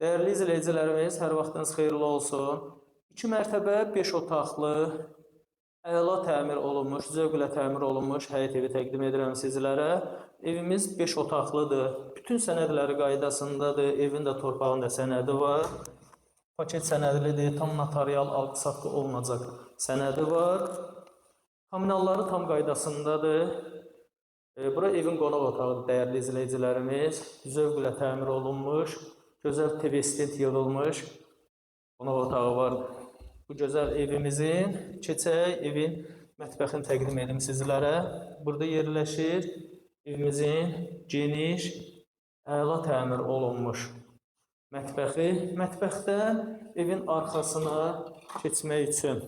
Değerli izləyicilərimiz, hər vaxtınız xeyirli olsun. 2 mərtəbə, 5 otaqlı, əla təmir olunmuş, zövqlə təmir olunmuş həyət evi təqdim edirəm sizlərə. Evimiz 5 otaqlıdır. Bütün sənədləri qaydasındadır. Evin də torpağın da sənədi var. Paket sənədlidir, tam notarial alqı-satqı olunacaq sənədi var. Kommunalları tam qaydasındadır. Bura evin qonaq otağıdır, dəyərli izləyicilərimiz. Zövqlə təmir olunmuş, gözəl TV stent yığılmış qonaq otağı var. Bu gözəl evimizin, keçək evin mətbəxini təqdim edim sizlərə. Burada yerləşir evimizin geniş, əla təmir olunmuş mətbəxi. Mətbəxdən evin arxasına keçmək üçün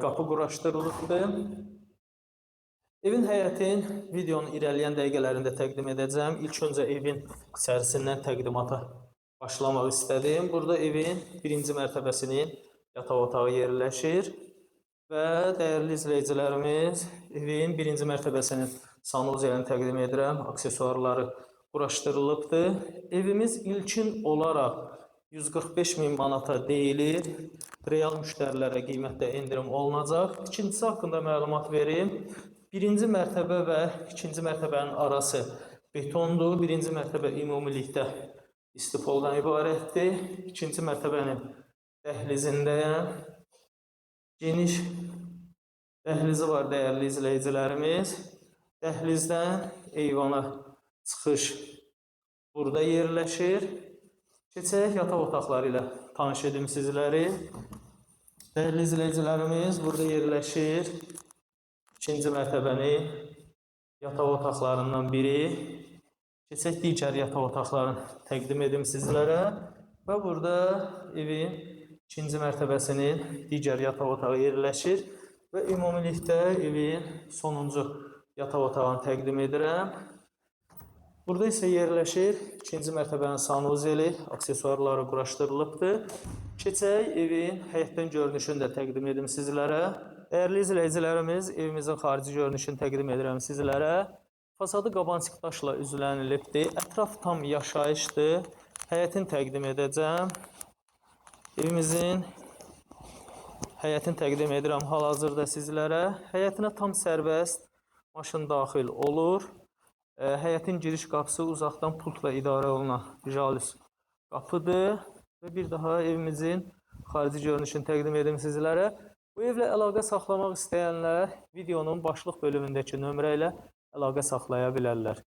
qapı quraşdırılıbdır. Evin həyətin videonun irəliyən dəqiqələrində təqdim edəcəm. İlk öncə evin içərisindən təqdimata başlamaq istədim. Burada evin birinci mərtəbəsinin yataq otağı yerləşir. Və dəyərli izləyicilərimiz, evin birinci mərtəbəsinin sanuzelini təqdim edirəm. Aksesuarları quraşdırılıbdır. Evimiz ilkin olaraq 145.000 manata deyilir. Real müştərilərə qiymətdə endirim olunacaq. İkincisi haqqında məlumat verim. Birinci mərtəbə və ikinci mərtəbənin arası betondur. Birinci mərtəbə ümumilikdə istipoldan ibarətdir. İkinci mərtəbənin dəhlizindəyəm. Geniş dəhlizi var dəyərli izləyicilərimiz. Dəhlizdən eyvana çıxış burada yerləşir. Keçək yataq otaqları ilə tanış edim sizləri. Dəyərli izləyicilərimiz, burada yerləşir ikinci mərtəbəni yataq otaqlarından biri. Keçək digər yataq otaqlarını təqdim edim sizlərə. Və burada evin ikinci mərtəbəsinin digər yataq otağı yerləşir. Və ümumilikdə evin sonuncu yataq otağını təqdim edirəm. Burada isə yerləşir ikinci mərtəbənin sanuzeli, aksesuarları quraşdırılıbdır. Keçək evin həyətdən görünüşünü də təqdim edim sizlərə. Dəyərli izləyicilərimiz, evimizin xarici görünüşünü təqdim edirəm sizlərə. Fasadı qabansik daşla üzlənilibdir. Ətraf tam yaşayışdır. Həyətini təqdim edəcəm. Evimizin həyətini təqdim edirəm hal-hazırda sizlərə. Həyətinə tam sərbəst maşın daxil olur. Həyətin giriş qapısı uzaqdan pultla idarə olunan jalüz qapıdır. Və bir daha evimizin xarici görünüşünü təqdim edim sizlərə. Bu evlə əlaqə saxlamaq istəyənlər videonun başlıq bölümündəki nömrə ilə əlaqə saxlaya bilərlər.